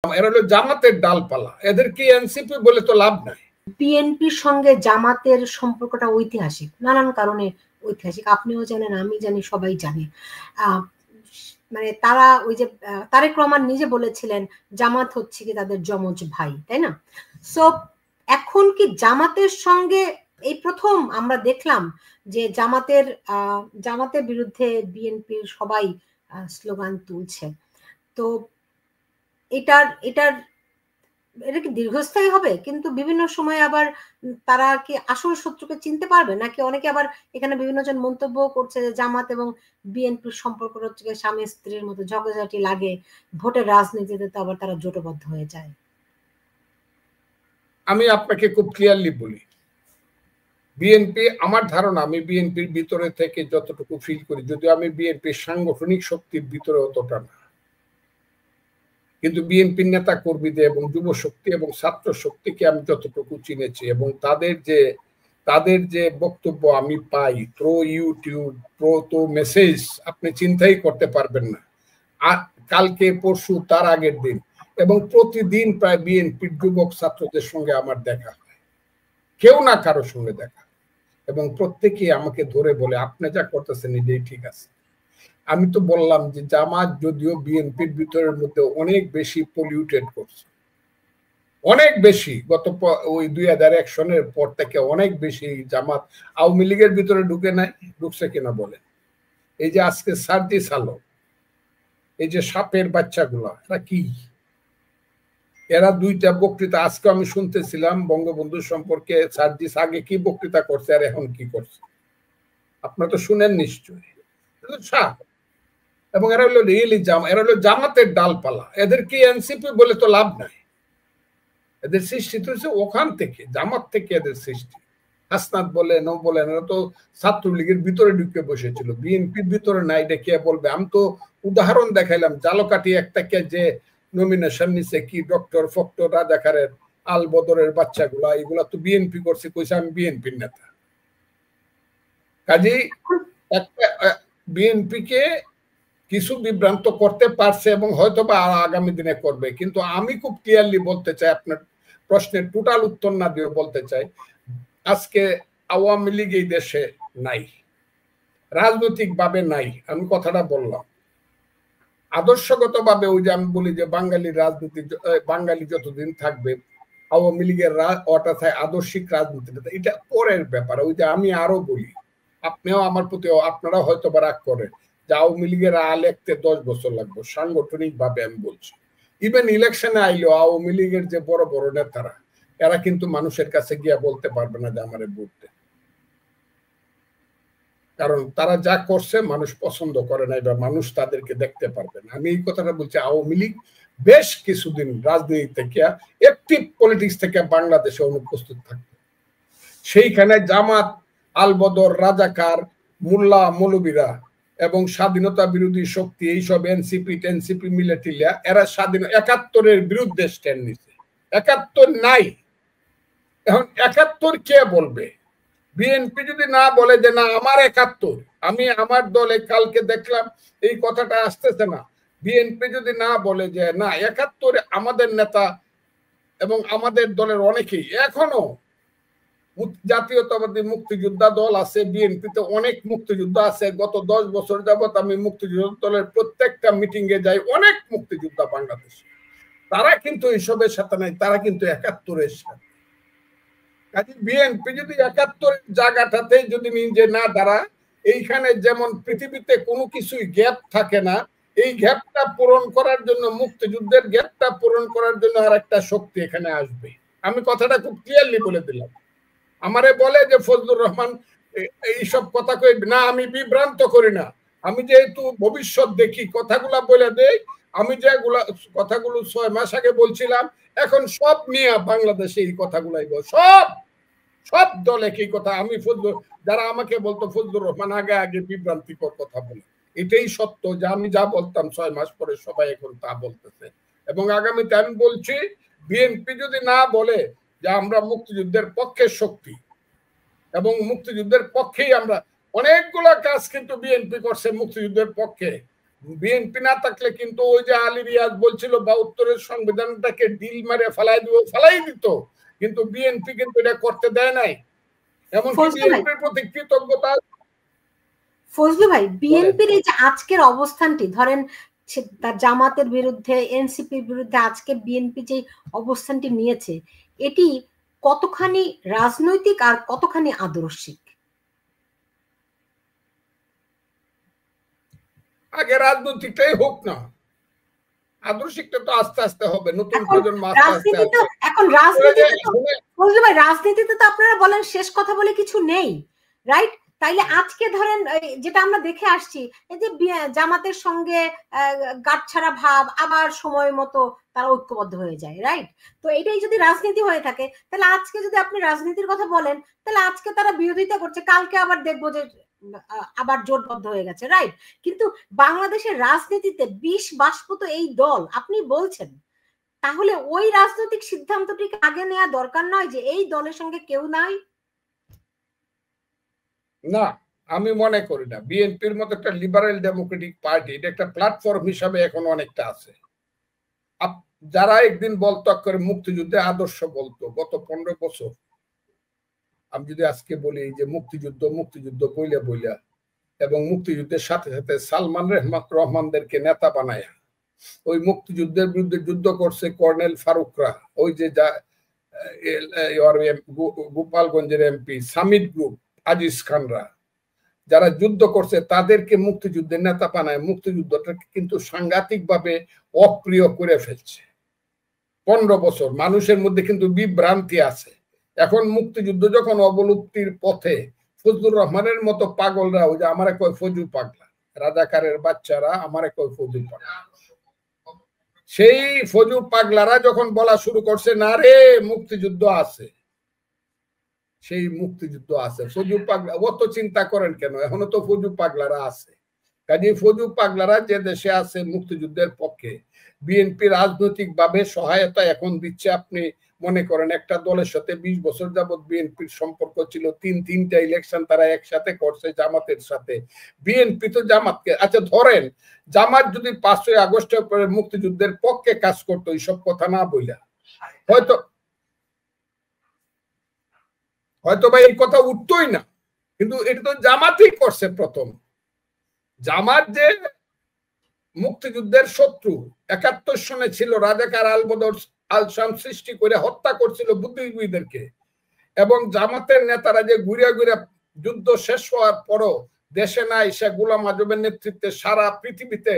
এরা হলো জামাতের ডালপালা, এদেরকে এনসিপি বলে তো লাভ নাই। বিএনপির সঙ্গে জামাতের সম্পর্কটা ঐতিহাসিক, নানান কারণে ঐতিহাসিক। আপনিও জানেন, আমি জানি, সবাই জানে। মানে তারা ওই যে তারেক রহমান নিজে বলেছিলেন জামাত হচ্ছে কি তাদের যমজ ভাই, তাই না? সো এখন কি জামাতের সঙ্গে এই প্রথম আমরা দেখলাম যে জামাতের বিরুদ্ধে বিএনপির সবাই স্লোগান তুলছে। তো এটা কি দীর্ঘস্থায়ী হবে? কিন্তু বিভিন্ন সময় আবার তারা কি আসল শত্রুকে চিনতে পারবে নাকি? অনেকে আবার এখানে বিভিন্ন জন মন্তব্য করছে যে জামাত এবং বিএনপির সম্পর্ক হচ্ছে স্বামী স্ত্রীর মতো, ঝগড়াঝাটি লাগে, ভোটের রাজনীতিতে তো আবার তারা জোটবদ্ধ হয়ে যায়। আমি আপনাকে খুব ক্লিয়ারলি বলি, বিএনপি, আমার ধারণা, আমি বিএনপির ভিতরে থেকে যতটুকু ফিল করি, যদিও আমি বিএনপির সাংগঠনিক শক্তির ভিতরে অতটা না, কিন্তু বিএনপির নেতা কর্মীদের এবং যুব শক্তি এবং ছাত্র শক্তিকে আমি যতটুকু চিনেছি এবং তাদের যে বক্তব্য আমি পাই থ্রো ইউটিউব, থ্রো মেসেজ, আপনি চিন্তাই করতে পারবেন না। আর কালকে পরশু তার আগের দিন এবং প্রতিদিন প্রায় বিএনপির যুবক ছাত্রদের সঙ্গে আমার দেখা হয়, কেউ না কারোর সঙ্গে দেখা, এবং প্রত্যেকেই আমাকে ধরে বলে আপনি যা করতেছেন এটাই ঠিক আছে। আমি তো বললাম যে জামাত যদিও বিএনপির ভিতরের মধ্যে অনেক বেশি পলিউটেড করছে, অনেক বেশি, গত ওই 2001 সনের পর থেকে অনেক বেশি জামাত আওয়ামী লীগের ভিতরে ঢুকছে কিনা বলেন। এই যে আজকে সার্জিস আলম, এই যে সাপের বাচ্চাগুলা, এরা কি? এরা দুইটা বক্তৃতা আজকে আমি শুনতেছিলাম বঙ্গবন্ধু সম্পর্কে, সার্জিস আগে কি বক্তৃতা করছে আর এখন কি করছে আপনারা তো শুনেন নিশ্চয়ই। সাপ, এবং এরা হলো এরা হলো জামাতের ডালপালা, এদেরকে এনসিপি বলে তো লাভ নাই। এদের সৃষ্টি তো হচ্ছে ওখান থেকে, জামাত থেকে এদের সৃষ্টি। হাসনাত বলেন, ও বলেন, এরা তো ছাত্রলীগের ভিতরে ঢুকে বসেছিল, বিএনপির ভিতরে নাই, এটা কে বলবে? আমি তো উদাহরণ দেখাইলাম, জালকাঠি একটাকে যে নমিনেশন নিছে, কি ডক্টর ফক্টর রাজাকারের আল বদরের বাচ্চাগুলা, এগুলা তো বিএনপি করছে, কইছে আমি বিএনপির নেতা। কাজেই একটা বিএনপিকে কিছু বিভ্রান্ত করতে পারছে এবং হয়তো বা আগামী দিনে করবে, কিন্তু আমি খুব ক্লিয়ারলি বলতে চাই, আপনার প্রশ্নের টোটাল উত্তর না দিয়ে বলতে চাই, আজকে আওয়ামী লীগ এই দেশে নাই, রাজনৈতিক ভাবে নাই। আমি কথাটা বললাম, আদর্শগত ভাবে ওই যে আমি বলি যে বাঙালি যতদিন থাকবে আওয়ামী লীগের ওটা আদর্শিক রাজনীতিটা, এটা পরের ব্যাপার। ওই যে আমি আরো বলি, আপনিও আমার প্রতি, আপনারা হয়তো বা রাগ করেন যে আওয়ামী লীগের লিখতে 10 বছর লাগবে, সাংগঠনিক ভাবে আমি বলছি। ইভেন ইলেকশনে আইলেও আওয়ামী লীগের যে বড় বড় নেতারা, এরা কিন্তু মানুষের কাছে গিয়া বলতে পারবে না যে আমারে ভোট দেন, কারণ তারা যা করছে মানুষ পছন্দ করে না, এবার মানুষ তাদেরকে দেখতে পারবে না। আমি এই কথাটা বলছি, আওয়ামী লীগ বেশ কিছুদিন রাজনীতি থেকে, অ্যাক্টিভ পলিটিক্স থেকে বাংলাদেশে অনুপস্থিত থাকবে। সেইখানে জামাত, আলবদর, রাজাকার, মোল্লা মৌলবীরা এবং স্বাধীনতা বিরোধী শক্তি, এইসব এনসিপি মিলে টিলিয়া এরা 71-এর বিরুদ্ধে স্ট্যান্ড নিছে। 71 নাই, এখন 71 কে বলবে? বিএনপি যদি না বলে যে না আমার 71, আমি আমার দলে কালকে দেখলাম এই কথাটা আসতেছে না, বিএনপি যদি না বলে যে না 71 আমাদের নেতা এবং আমাদের দলের অনেকেই, এখনো জাতীয়তাবাদী মুক্তিযোদ্ধা দল আছে, বিএনপিতে অনেক মুক্তিযোদ্ধা আছে, গত 10 বছর যাবত আমি মুক্তিযোদ্ধা দলের প্রত্যেকটা মিটিং এ যাই, অনেক মুক্তিযোদ্ধা বাংলাদেশে, তারা কিন্তু এইসবের সাথে নাই, তারা কিন্তু 71-এর সাথে। কাজে বিএনপি যদি 71 জায়গাটাতে যদি নিজে না দাঁড়া, এইখানে যেমন পৃথিবীতে কোনো কিছুই গ্যাপ থাকে না, এই গ্যাপটা পূরণ করার জন্য, মুক্তিযুদ্ধের গ্যাপটা পূরণ করার জন্য আর একটা শক্তি এখানে আসবে। আমি কথাটা খুব ক্লিয়ারলি বলে দিলাম। আমারে বলে যে ফজলুর রহমান এইসব কথা কই না, আমি বিভ্রান্ত করি না, আমি যেহেতু ভবিষ্যৎ দেখি, কথাগুলা বলে দেই। আমি যেগুলা কথাগুলো 6 মাস আগে বলছিলাম, এখন সব নিয়ে বাংলাদেশে এই কথাগুলাই বল, সব দল একই কথা। আমি যারা আমাকে বলতো ফজলুর রহমান আগে বিভ্রান্তিকর কথা বলে, এটাই সত্য যে আমি যা বলতাম 6 মাস পরে সবাই এখন তা বলতেছে। এবং আগামীতে আমি বলছি, বিএনপি যদি না বলে যে আমরা মুক্তিযুদ্ধের পক্ষের শক্তি এবং মুক্তিযুদ্ধের পক্ষেই আমরা, অনেকগুলো কাজ কিন্তু বিএনপি করছে মুক্তিযুদ্ধের পক্ষে, বিএনপি না থাকলে কিন্তু ওই যে আলী রিয়াজ বলছিল ৭২-এর সংবিধানটাকে ডিল মারে ফেলাই দিত, কিন্তু বিএনপি কিন্তু এটা করতে দেয় নাই। এমনকি বিএনপির প্রতি কৃতজ্ঞতা। ফজলু ভাই, বিএনপির এই যে আজকের অবস্থানটি, ধরেন তার জামাতের বিরুদ্ধে, এনসিপির বিরুদ্ধে আজকে বিএনপি যে অবস্থানটি নিয়েছে, এটি কতখানি রাজনৈতিক আর কতখানি আদর্শিক? আগে রাজনৈতিকটাই হোক না, আদর্শিকটা তো আস্তে আস্তে হবে, নতুন প্রজন্ম আস্তে আস্তে। এখন রাজনীতিতে তো আপনারা বলেন শেষ কথা বলে কিছু নেই, রাইট? তাইলে আজকে ধরেন যেটা আমরা দেখে আসছি, এই যে জামাতের সঙ্গে গাঁটছাড়া ভাব, আবার সময় মতো তারা ঐক্যবদ্ধ হয়ে যায়, রাইট? তো এটাই যদি রাজনীতি হয়ে থাকে, তাহলে আজকে যদি আপনি রাজনীতির কথা বলেন, তাহলে আজকে তারা বিরোধিতা করছে, কালকে আবার দেখবো যে আবার জোটবদ্ধ হয়ে গেছে, রাইট? কিন্তু বাংলাদেশের রাজনীতিতে বিষ বাষ্প এই দল আপনি বলছেন, তাহলে ওই রাজনৈতিক সিদ্ধান্তটিকে আগে নেওয়া দরকার নয় যে এই দলের সঙ্গে কেউ নাই? না, আমি মনে করি না। বিএনপির মতো একটা লিবারেল ডেমোক্রেটিক পার্টি, এটা একটা প্ল্যাটফর্ম হিসাবে এখন অনেকটা আছে। যারা একদিন বলতো করে মুক্তিযুদ্ধের আদর্শ বলতো গত 15 বছর, আমি যদি আজকে বলি যে মুক্তিযুদ্ধ বইলা এবং মুক্তিযুদ্ধের সাথে সাথে সালমান রহমানদেরকে নেতা বানায়, ওই মুক্তিযুদ্ধের বিরুদ্ধে যুদ্ধ করছে কর্নেল ফারুকরা, ওই যে গোপালগঞ্জের এমপি সামিট গ্রুপ, আজিজ খানরা, যারা যুদ্ধ করছে তাদেরকে মুক্তিযুদ্ধের নেতা বানায় মুক্তিযুদ্ধটাকে কিন্তু সাংঘাতিক ভাবে অপ্রিয় করে ফেলছে। 15 বছর মানুষের মধ্যে কিন্তু বিভ্রান্তি আছে। এখন মুক্তিযুদ্ধ যখন অবলুপ্তির পথে, ফজলুর রহমানের মতো পাগলরা, ওই যে আমারে কয় ফজু পাগলা, রাজাকারের বাচ্চারা আমারে কয় ফজু পাগলা, সেই ফজু পাগলারা যখন বলা শুরু করছে না রে মুক্তিযুদ্ধ আছে, সেই মুক্তিযুদ্ধ আছে, ফজু পাগলা অত চিন্তা করেন কেন, এখনো তো ফজু পাগলারা আছে। কাজে ফজু পাগলারা যে দেশে আছে মুক্তিযুদ্ধের পক্ষে, বিএনপি রাজনৈতিক ভাবে সহায়তা এখন দিচ্ছে। আপনি মনে করেন একটা দলের সাথে 20 বছর যাবৎ বিএনপির সম্পর্ক ছিল, তিনটা ইলেকশন তারা একসাথে করছে জামাতের সাথে। বিএনপি তো জামাতকে, আচ্ছা ধরেন জামাত যদি 5ই আগস্টের পরে মুক্তিযুদ্ধের পক্ষে কাজ করতো, এইসব কথা না বইলা, হয়তো ভাই এই কথা উঠতোই না। কিন্তু এটা তো জামাতই করছে প্রথম। জামাত যে মুক্তিযুদ্ধের শত্রু, 71 সনে ছিল, রাজাকার আলবদর আল শাম সৃষ্টি করে হত্যা করছিল বুদ্ধিজীবীদেরকে, এবং জামাতের নেতারা যে ঘুরে ঘুরে যুদ্ধ শেষ হওয়ার পরও দেশে নাই, সে গোলাম আজমের নেতৃত্বে সারা পৃথিবীতে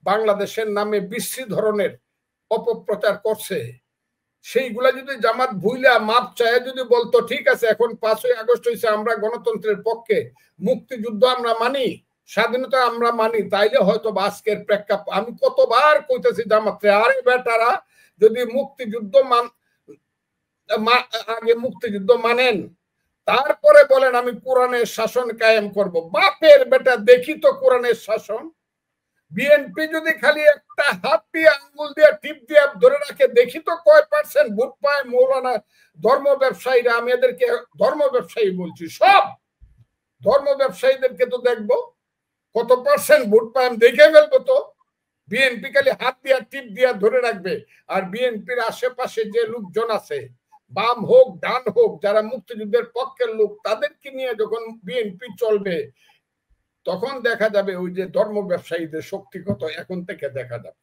বাংলাদেশের নামে বিশ্রী ধরনের অপপ্রচার করছে, সেইগুলা যদি জামাত ভুইলা মাপ চায় যদি বলতো ঠিক আছে এখন 5ই আগস্ট হয়েছে, আমরা গণতন্ত্রের পক্ষে, মুক্তিযুদ্ধ আমরা মানি, স্বাধীনতা আমরা মানি, তাইলে হয়তো আজকের প্রেক্ষাপট। আমি কতবার কইতেছি জামাতে, আরে বেটারা যদি মুক্তিযুদ্ধ আগে মুক্তিযুদ্ধ মানেন, তারপরে বলেন আমি কোরআনের শাসন কায়েম করব, বাপের বেটা দেখি তো কোরআনের শাসন। বিএনপি যদি খালি একটা হাত দিয়ে আঙ্গুল দিয়ে টিপ দিয়ে ধরে রাখে, দেখি তো কয় পার্সেন্ট ভোট পায় মৌলানা ধর্ম ব্যবসায়ীরা। আমি এদেরকে ধর্ম ব্যবসায়ী বলছি, সব ধর্ম ব্যবসায়ীদেরকে তো দেখবো কত পার্সেন্ট ভোট পায়, আমি দেখে ফেলবো তো। বিএনপি খালি হাত দিয়া টিপ দিয়া ধরে রাখবে, আর বিএনপির আশেপাশে যে লোকজন আছে, বাম হোক ডান হোক, যারা মুক্তিযুদ্ধের পক্ষের লোক, তাদেরকে নিয়ে যখন বিএনপি চলবে, তখন দেখা যাবে ওই যে ধর্ম ব্যবসায়ীদের শক্তি কত এখন থেকে দেখা যাবে।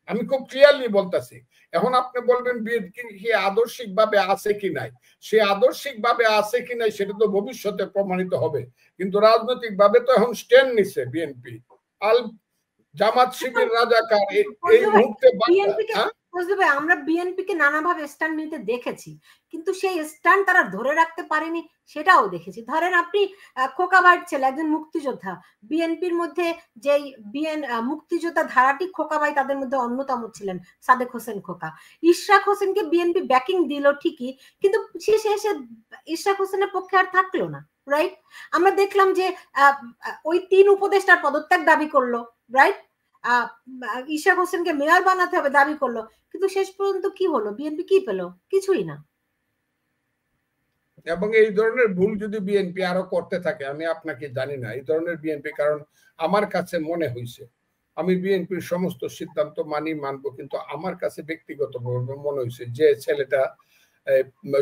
আমি খুব ক্লিয়ারলি বলতেছি। এখন আপনি বলবেন বিএনপি আদর্শিক ভাবে আছে কি নাই, সে আদর্শিক ভাবে আছে কি নাই সেটা তো ভবিষ্যতে প্রমাণিত হবে, কিন্তু রাজনৈতিক ভাবে তো এখন স্ট্যান্ড নিছে বিএনপি। জামাত শিবির রাজাকার এই মুহূর্তে আমরা বিএনপিকে নানাভাবে স্ট্যান্ড নিতে দেখেছি, কিন্তু সেই স্ট্যান্ড তারা ধরে রাখতে পারেনি সেটাও দেখেছি। ধরেন আপনি খোকাবাইয়ের ছেলে, একজন মুক্তিযোদ্ধা, বিএনপির মধ্যে যেই মুক্তিযোদ্ধা ধারাটি খোকাবাই তাদের মধ্যে অন্যতম ছিলেন, সাদেক হোসেন খোকা। ইশরাক হোসেনকে বিএনপি ব্যাকিং দিল ঠিকই, কিন্তু শেষে এসে ইশরাক হোসেনের পক্ষে আর থাকলো না, রাইট? আমরা দেখলাম যে ওই 3 উপদেষ্টার পদত্যাগ দাবি করলো, রাইট? ইশরাক হোসেনকে মেয়র বানাতে হবে দাবি করলো, কিন্তু শেষ পর্যন্ত কি হলো? বিএনপি কি পেল? কিছুই না। এবং এই ধরনের ভুল যদি বিএনপি আরো করতে থাকে, আমি আপনাকে জানি না এই ধরনের বিএনপি, কারণ আমার কাছে মনে হয়েছে আমি বিএনপির সমস্ত সিদ্ধান্ত মানবো, কিন্তু আমার কাছে ব্যক্তিগতভাবে মনে হয়েছে যে ছেলেটা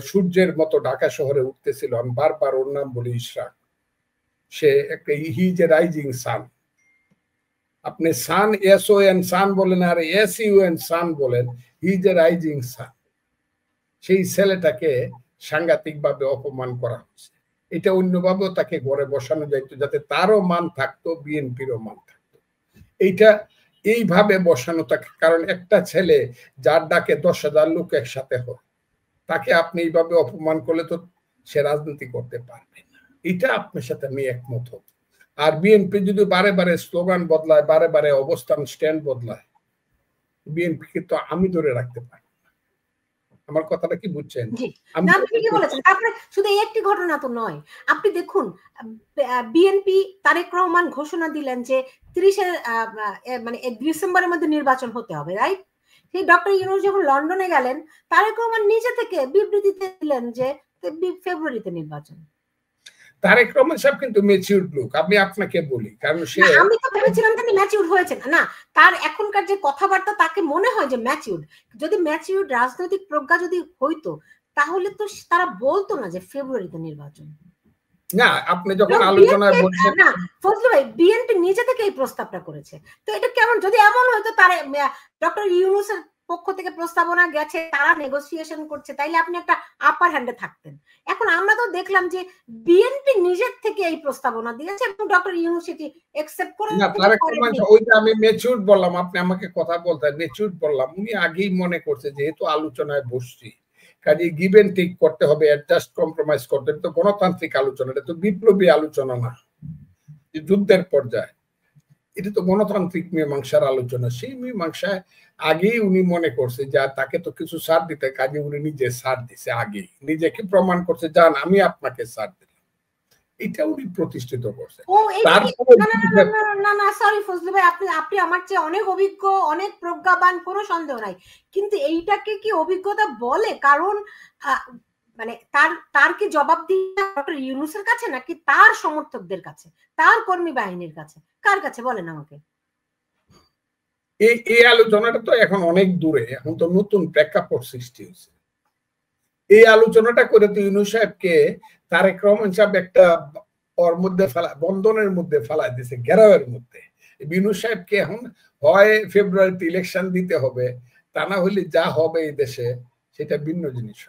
সূর্যের মতো ঢাকা শহরে উঠতেছিল, আমি বারবার ওর নাম বলি ইশরাক, সে একটা he is a rising sun. আপনি সান SON সান বলেন আর SUN সান বলেন, he is a rising sun. সেই ছেলেটাকে সাংঘাতিকভাবে অপমান করা হচ্ছে। এটা অন্যভাবেও তাকে ঘরে বসানো যাইতো যাতে তারও মান থাকতো, বিএনপিরও মান থাকতো। এইটা এইভাবে বসানো থাকে, কারণ একটা ছেলে যার ডাকে 10,000 লোক একসাথে হয়, তাকে আপনি এইভাবে অপমান করলে তো সে রাজনীতি করতে পারবে না। এটা আপনার সাথে আমি একমত হব। আর বিএনপি যদি বারে বারে স্লোগান বদলায়, বারে বারে অবস্থান স্ট্যান্ড বদলায়, বিএনপিকে তো আমি ধরে রাখতে পারি। আমার কথাটা কি বুঝছেন? আপনি ঠিকই বলেছেন। তারপরে শুধু এই একটি ঘটনা তো নয়, আপনি দেখুন বিএনপি তারেক রহমান ঘোষণা দিলেন যে 30 মানে ডিসেম্বরের মধ্যে নির্বাচন হতে হবে, রাইট? সেই ডক্টর ইউনূস যখন লন্ডনে গেলেন, তারেক রহমান নিজে থেকে বিবৃতিতে দিলেন যে ফেব্রুয়ারিতে নির্বাচন। তারেক রহমান সাহেব কিন্তু ম্যাচিউরড লোক, আমি আপনাকে বলি, কারণ সে, আমি তো ভেবেছিলাম তিনি ম্যাচিউরড হয়েছেন না, তার এখনকার যে কথাবার্তা তাকে মনে হয় যে ম্যাচিউরড। যদি ম্যাচিউরড রাজনৈতিক প্রজ্ঞা যদি হইতো তাহলে তো তারা বলতো না যে ফেব্রুয়ারিতে নির্বাচন। না, আপনি যখন আলোচনায় বলছেন না, ফজলু ভাই বিএনপি নিজে থেকে এই প্রস্তাবটা করেছে, তো এটা কেমন? যদি এমন হয়তো তার ডক্টর ইউনূসের পক্ষ থেকে প্রস্তাবনা গেছে, তারা নেগোসিয়েশন করছে, তাইলে আপনি একটা আপার হ্যান্ডে থাকতেন। এখন আমরা তো দেখলাম যে বিএনপি নিজের থেকে এই প্রস্তাবনা দিয়েছে এবং ডক্টর ইউনূস সেটি অ্যাকসেপ্ট করে। না, তারেক রহমান ওইটা আমি ম্যাচিউরড বললাম, আপনি আমাকে কথা বলতে ম্যাচিউরড বললাম। উনি আগেই মনে করছে যেহেতু আলোচনায় বসছি, কাজে গিভ এন্ড টেক করতে হবে, অ্যাডজাস্ট কম্প্রোমাইজ করতে হবে। তো গণতান্ত্রিক আলোচনা, এটা তো বিপ্লবী আলোচনা না, যুদ্ধের পর্যায়ে। এটা তো গণতান্ত্রিক মীমাংসার আলোচনা। সেই মীমাংসায় আগেই উনি মনে করছে যে তাকে তো কিছু ছাড় দিতে, কাজে উনি নিজে ছাড় দিছে, আগে নিজেকে প্রমাণ করছে, যান আমি আপনাকে ছাড় দিলাম। এটা উনি প্রতিষ্ঠিত করছে। না সরি ফজলু ভাই, আপনি আমার চেয়ে অনেক অভিজ্ঞ, অনেক প্রজ্ঞাবান, কোনো সন্দেহ নাই, কিন্তু এইটাকে কি অভিজ্ঞতা বলে? কারণ মানে তার কি জবাব দিয়ে ডক্টর ইউনূসের কাছে নাকি তার সমর্থকদের কাছে, তার কর্মী বাহিনীর কাছে, কার কাছে বলেন আমাকে? এই আলোচনাটা তো এখন অনেক দূরে, এখন তো নতুন প্রেক্ষাপট সৃষ্টি হয়েছে। এই আলোচনাটা করে তো ইউনূস সাহেবকে তারেক রহমান সাহেব একটা ওর মধ্যে বন্ধনের মধ্যে ফেলাই দিয়েছে, ঘেরাওয়ের মধ্যে। ইউনূস সাহেবকে এখন হয় ফেব্রুয়ারিতে ইলেকশন দিতে হবে, তা না হলে যা হবে এই দেশে সেটা ভিন্ন জিনিস।